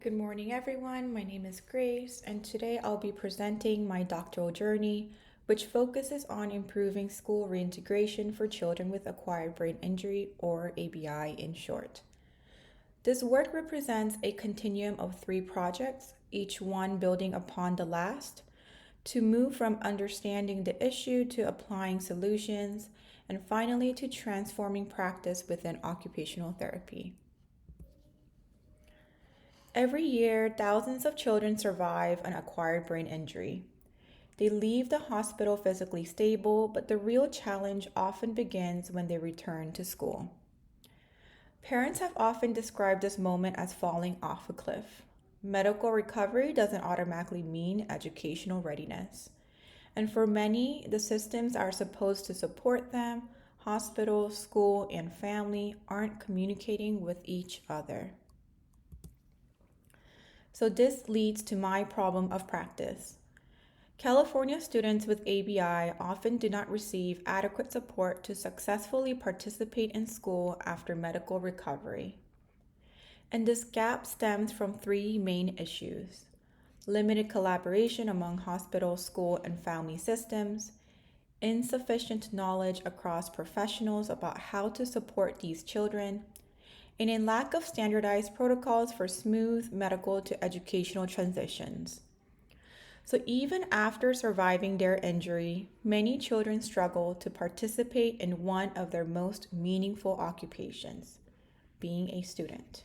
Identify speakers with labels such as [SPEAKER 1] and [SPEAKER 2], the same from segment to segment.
[SPEAKER 1] Good morning, everyone. My name is Grace, and today I'll be presenting my doctoral journey, which focuses on improving school reintegration for children with acquired brain injury, or ABI in short. This work represents a continuum of three projects, each one building upon the last, to move from understanding the issue to applying solutions, and finally to transforming practice within occupational therapy. Every year, thousands of children survive an acquired brain injury. They leave the hospital physically stable, but the real challenge often begins when they return to school. Parents have often described this moment as falling off a cliff. Medical recovery doesn't automatically mean educational readiness. And for many, the systems are supposed to support them, hospital, school, and family aren't communicating with each other. So this leads to my problem of practice. California students with ABI often do not receive adequate support to successfully participate in school after medical recovery. And this gap stems from three main issues: limited collaboration among hospital, school, and family systems, insufficient knowledge across professionals about how to support these children, and a lack of standardized protocols for smooth medical to educational transitions. So, even after surviving their injury, many children struggle to participate in one of their most meaningful occupations, being a student.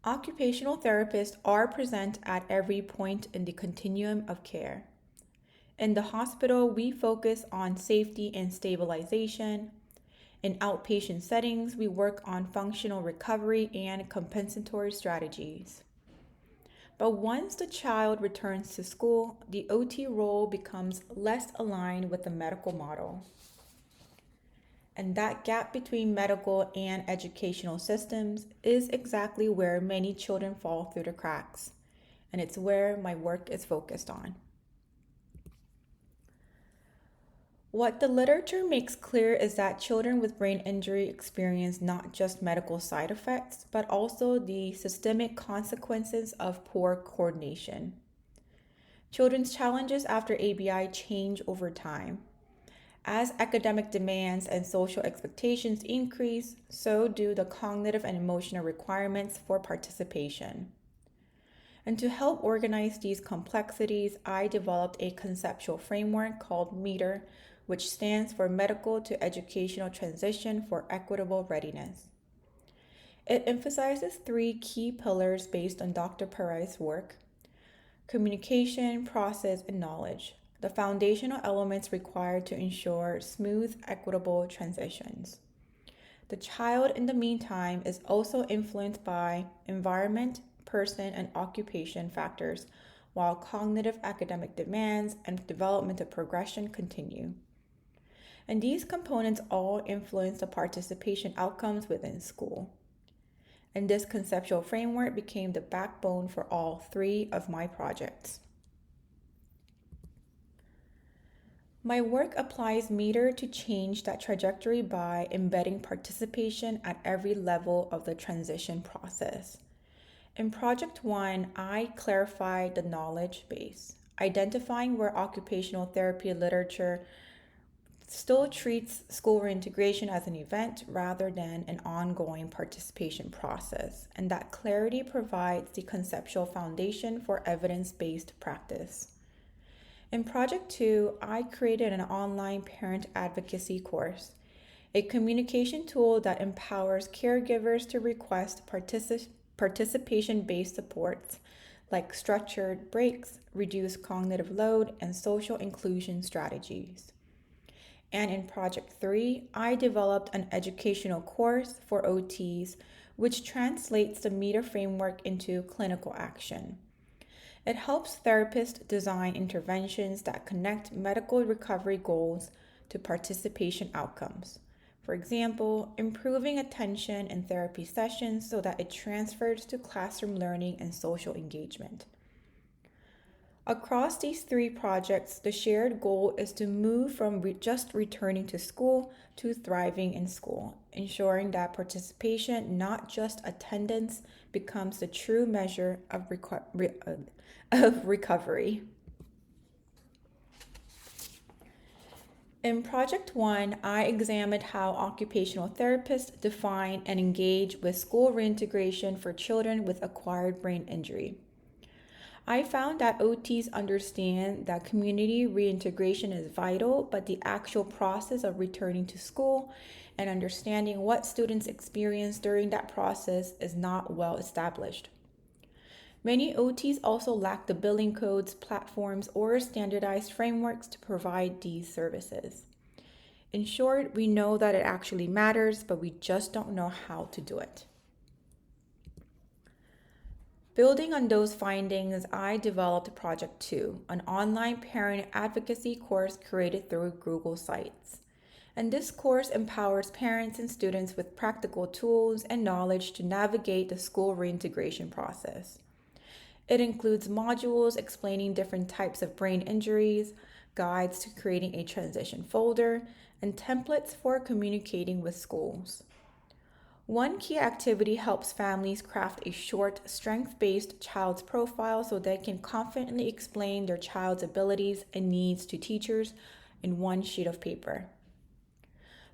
[SPEAKER 1] Occupational therapists are present at every point in the continuum of care. In the hospital, we focus on safety and stabilization. In outpatient settings, we work on functional recovery and compensatory strategies. But once the child returns to school, the OT role becomes less aligned with the medical model. And that gap between medical and educational systems is exactly where many children fall through the cracks. And it's where my work is focused on. What the literature makes clear is that children with brain injury experience not just medical side effects, but also the systemic consequences of poor coordination. Children's challenges after ABI change over time. As academic demands and social expectations increase, so do the cognitive and emotional requirements for participation. And to help organize these complexities, I developed a conceptual framework called METER, which stands for Medical to Educational Transition for Equitable Readiness. It emphasizes three key pillars based on Dr. Perez's work: communication, process, and knowledge, the foundational elements required to ensure smooth, equitable transitions. The child, in the meantime, is also influenced by environment, person, and occupation factors, while cognitive academic demands and developmental progression continue. And these components all influence the participation outcomes within school. And this conceptual framework became the backbone for all three of my projects. My work applies METER to change that trajectory by embedding participation at every level of the transition process. In Project 1, I clarified the knowledge base, identifying where occupational therapy literature still treats school reintegration as an event rather than an ongoing participation process, and that clarity provides the conceptual foundation for evidence-based practice. In Project 2, I created an online parent advocacy course, a communication tool that empowers caregivers to request participation-based supports like structured breaks, reduced cognitive load, and social inclusion strategies. And in Project 3, I developed an educational course for OTs, which translates the METER framework into clinical action. It helps therapists design interventions that connect medical recovery goals to participation outcomes. For example, improving attention in therapy sessions so that it transfers to classroom learning and social engagement. Across these three projects, the shared goal is to move from just returning to school to thriving in school, ensuring that participation, not just attendance, becomes the true measure of, of recovery. In Project 1, I examined how occupational therapists define and engage with school reintegration for children with acquired brain injury. I found that OTs understand that community reintegration is vital, but the actual process of returning to school and understanding what students experience during that process is not well established. Many OTs also lack the billing codes, platforms, or standardized frameworks to provide these services. In short, we know that it actually matters, but we just don't know how to do it. Building on those findings, I developed Project 2, an online parent advocacy course created through Google Sites. And this course empowers parents and students with practical tools and knowledge to navigate the school reintegration process. It includes modules explaining different types of brain injuries, guides to creating a transition folder, and templates for communicating with schools. One key activity helps families craft a short, strength-based child's profile so they can confidently explain their child's abilities and needs to teachers in one sheet of paper.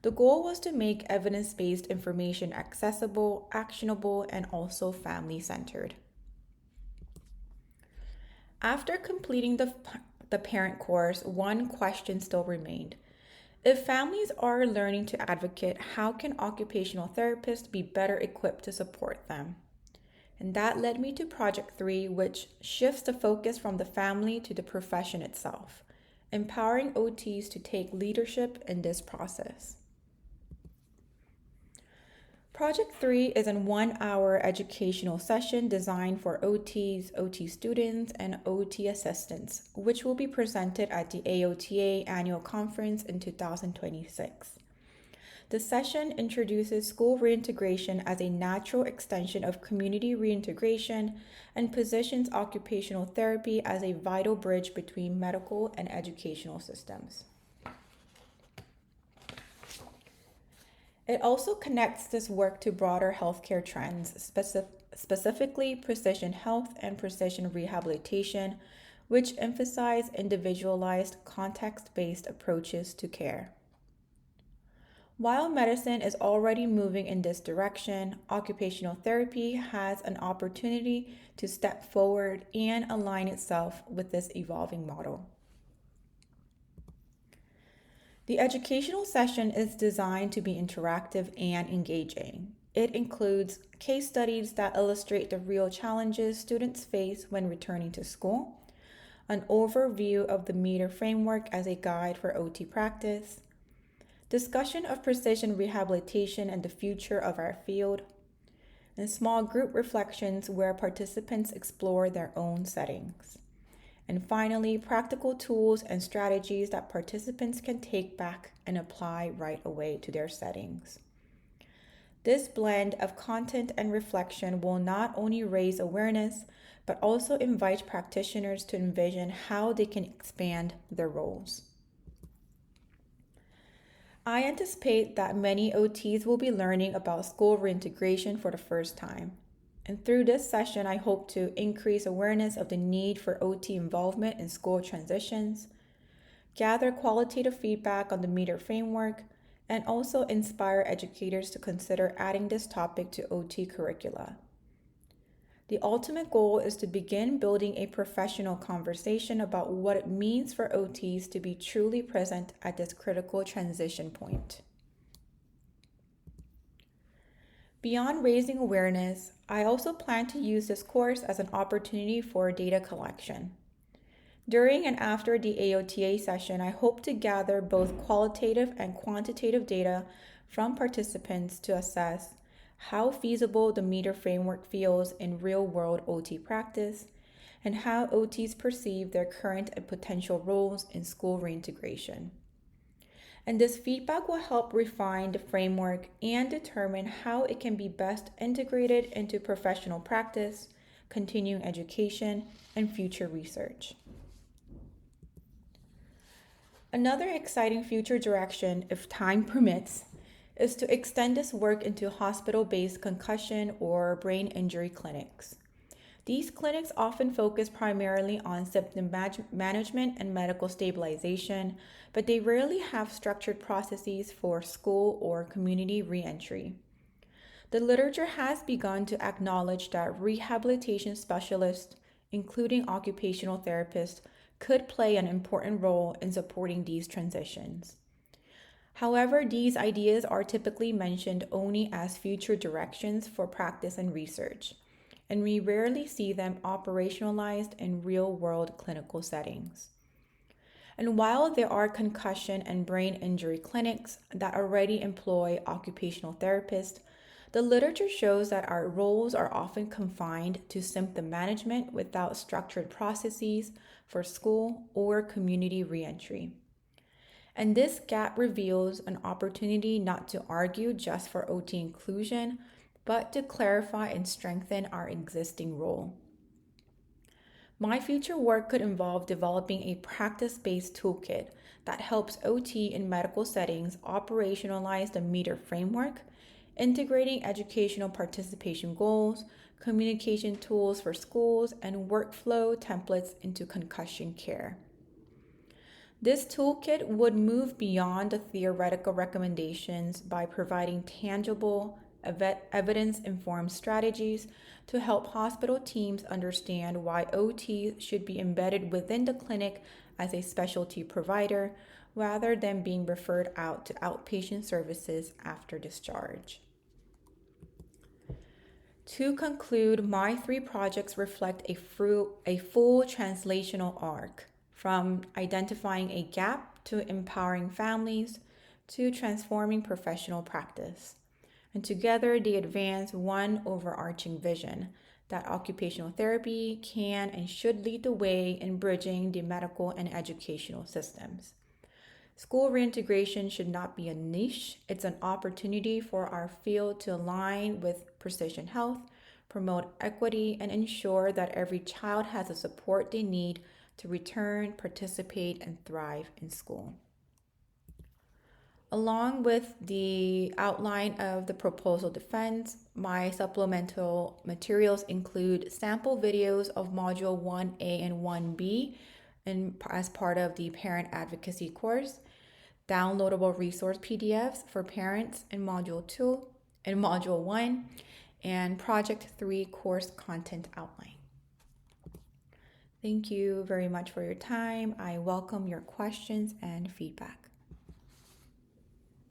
[SPEAKER 1] The goal was to make evidence-based information accessible, actionable, and also family-centered. After completing the parent course, one question still remained. If families are learning to advocate, how can occupational therapists be better equipped to support them? And that led me to Project 3, which shifts the focus from the family to the profession itself, empowering OTs to take leadership in this process. Project 3 is a 1 hour educational session designed for OTs, OT students, and OT assistants, which will be presented at the AOTA annual conference in 2026. The session introduces school reintegration as a natural extension of community reintegration and positions occupational therapy as a vital bridge between medical and educational systems. It also connects this work to broader healthcare trends, specifically precision health and precision rehabilitation, which emphasize individualized, context-based approaches to care. While medicine is already moving in this direction, occupational therapy has an opportunity to step forward and align itself with this evolving model. The educational session is designed to be interactive and engaging. It includes case studies that illustrate the real challenges students face when returning to school, an overview of the METER framework as a guide for OT practice, discussion of precision rehabilitation and the future of our field, and small group reflections where participants explore their own settings. And finally, practical tools and strategies that participants can take back and apply right away to their settings. This blend of content and reflection will not only raise awareness, but also invite practitioners to envision how they can expand their roles. I anticipate that many OTs will be learning about school reintegration for the first time. And through this session, I hope to increase awareness of the need for OT involvement in school transitions, gather qualitative feedback on the METER framework, and also inspire educators to consider adding this topic to OT curricula. The ultimate goal is to begin building a professional conversation about what it means for OTs to be truly present at this critical transition point. Beyond raising awareness, I also plan to use this course as an opportunity for data collection. During and after the AOTA session, I hope to gather both qualitative and quantitative data from participants to assess how feasible the METER framework feels in real-world OT practice and how OTs perceive their current and potential roles in school reintegration. And this feedback will help refine the framework and determine how it can be best integrated into professional practice, continuing education, and future research. Another exciting future direction, if time permits, is to extend this work into hospital based concussion or brain injury clinics. These clinics often focus primarily on symptom management and medical stabilization, but they rarely have structured processes for school or community reentry. The literature has begun to acknowledge that rehabilitation specialists, including occupational therapists, could play an important role in supporting these transitions. However, these ideas are typically mentioned only as future directions for practice and research, and we rarely see them operationalized in real world clinical settings. And while there are concussion and brain injury clinics that already employ occupational therapists, the literature shows that our roles are often confined to symptom management without structured processes for school or community reentry. And this gap reveals an opportunity not to argue just for OT inclusion, but to clarify and strengthen our existing role. My future work could involve developing a practice based toolkit that helps OT in medical settings operationalize the METER framework, integrating educational participation goals, communication tools for schools, and workflow templates into concussion care. This toolkit would move beyond the theoretical recommendations by providing tangible, evidence informed strategies to help hospital teams understand why OT should be embedded within the clinic as a specialty provider rather than being referred out to outpatient services after discharge. To conclude, my three projects reflect a full translational arc, from identifying a gap to empowering families to transforming professional practice. And together they advance one overarching vision that occupational therapy can and should lead the way in bridging the medical and educational systems. School reintegration should not be a niche, it's an opportunity for our field to align with precision health, promote equity, and ensure that every child has the support they need to return, participate, and thrive in school. Along with the outline of the proposal defense, my supplemental materials include sample videos of Module 1A and 1B as part of the Parent Advocacy course, downloadable resource PDFs for parents in Module 2 and Module 1, and Project 3 course content outline. Thank you very much for your time. I welcome your questions and feedback.